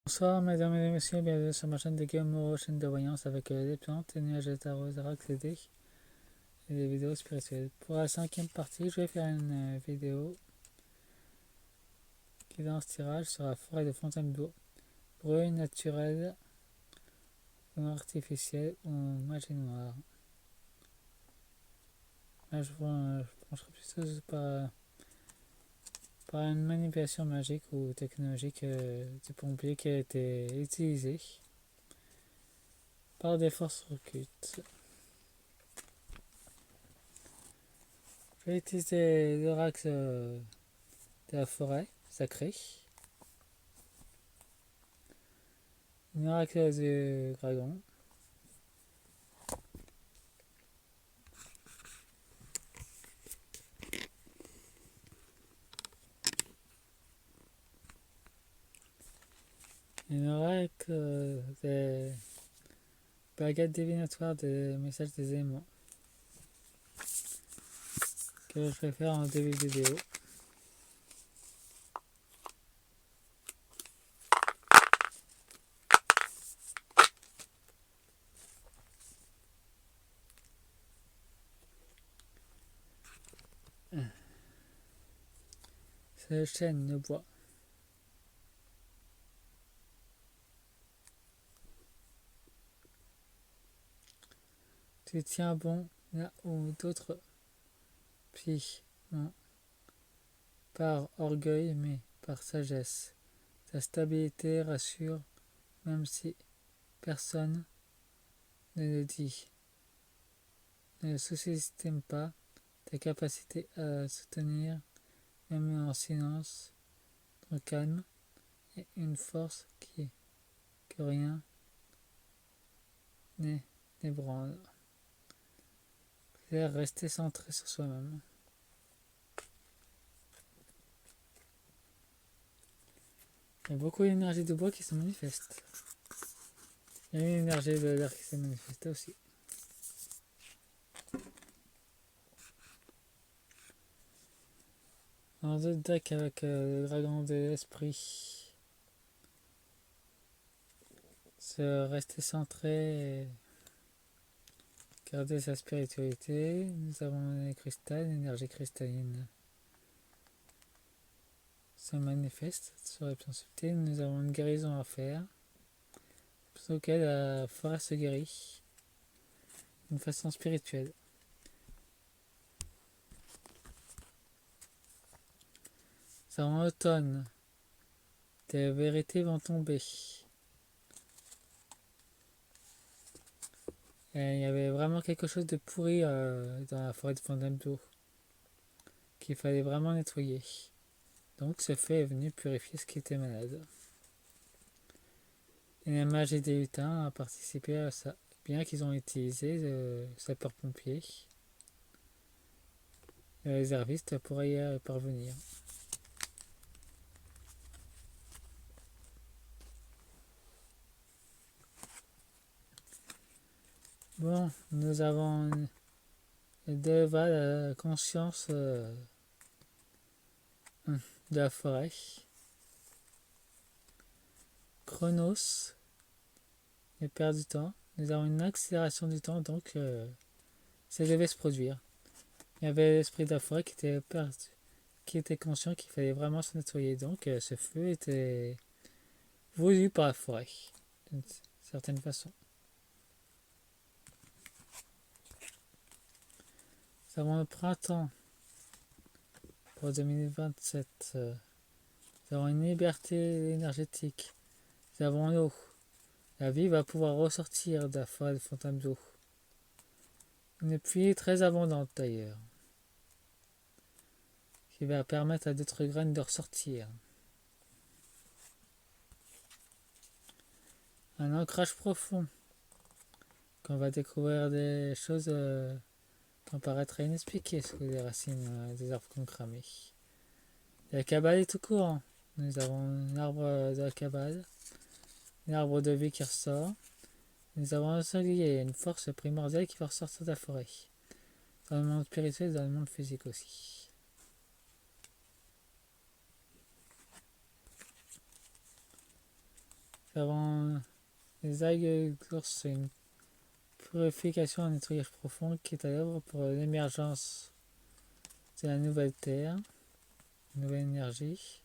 Bonsoir mesdames et messieurs, bienvenue sur ma chaîne de Game, chaîne de voyance avec des plantes, des nuages de tarot, oracle et des vidéos spirituelles. Pour la cinquième partie, je vais faire une vidéo qui lance tirage sur la forêt de Fontainebleau. Bruit naturel ou artificiel ou magie noire. Là, je pencherai plutôt par une manipulation magique ou technologique du pompier qui a été utilisée par des forces occultes. Je vais utiliser l'oracle de la forêt sacrée, l'oracle du dragon, l'oracle des baguettes divinatoires des messages des aimants, que je vais faire en début de vidéo. C'est le chêne, le bois. Tu tiens bon là où d'autres plient, non par orgueil mais par sagesse. Ta stabilité rassure même si personne ne le dit. Ne sous-estime pas ta capacité à soutenir, même en silence, ton calme et une force que rien n'ébranle. C'est rester centré sur soi-même. Il y a beaucoup d'énergie de bois qui se manifeste. Il y a une énergie de l'air qui s'est manifestée aussi. Un autre deck avec le dragon de l'esprit. Se rester centré et garder sa spiritualité. Nous avons les cristals, l'énergie cristalline se manifeste sur les plans subtils. Nous avons une guérison à faire. Pour lequel la forêt se guérit d'une façon spirituelle. Ça en automne, des vérités vont tomber. Et il y avait vraiment quelque chose de pourri dans la forêt de Fontainebleau qu'il fallait vraiment nettoyer. Donc ce fait est venu purifier ce qui était malade. Et la magie des lutins a participé à ça, bien qu'ils ont utilisé le sapeur-pompier. Les réservistes pourraient y parvenir. Bon, nous avons Deva, la conscience de la forêt. Chronos, les perd du temps. Nous avons une accélération du temps, donc ça devait se produire. Il y avait l'esprit de la forêt qui était perdu, qui était conscient qu'il fallait vraiment se nettoyer. Donc ce feu était voulu par la forêt, d'une certaine façon. Nous avons le printemps pour 2027. Nous avons une liberté énergétique. Nous avons l'eau. La vie va pouvoir ressortir de la forêt de Fontainebleau. Une pluie très abondante d'ailleurs, qui va permettre à d'autres graines de ressortir. Un ancrage profond, qu'on va découvrir des choses qui paraîtraient inexpliquées sous les racines des arbres qu'on cramé. La cabale est tout courant. Nous avons l'arbre de la cabale, l'arbre de vie qui ressort. Nous avons un sanglier, une force primordiale qui va ressortir de la forêt. Dans le monde spirituel et dans le monde physique aussi. Avant les algues d'ours, c'est une purification en nettoyage profond qui est à l'œuvre pour l'émergence de la nouvelle terre, nouvelle énergie,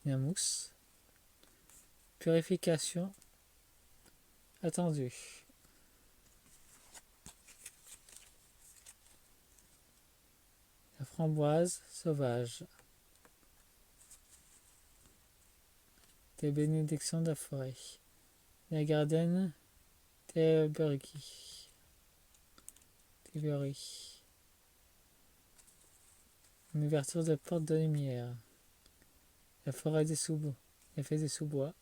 la mousse. Purification attendue. La framboise sauvage. Des bénédictions de la forêt. La garden Tilbury. Une ouverture de porte de lumière. La forêt des sous-bois. L'effet des sous-bois.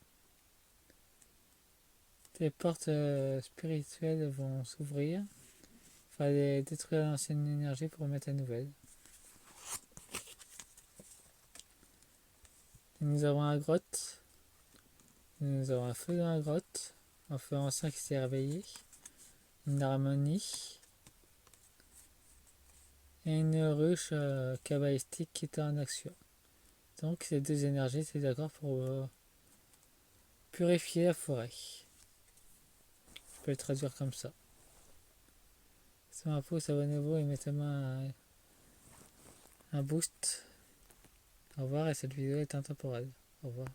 Des portes spirituelles vont s'ouvrir. Il fallait détruire l'ancienne énergie pour mettre la nouvelle. Et nous avons la grotte. Nous avons un feu dans la grotte. Un feu ancien qui s'est réveillé. Une harmonie. Et une ruche cabalistique qui était en action. Donc ces deux énergies étaient d'accord pour purifier la forêt. Je peux le traduire comme ça. C'est un pouce, abonnez-vous et mettez-moi un boost. Au revoir et cette vidéo est intemporelle. Au revoir.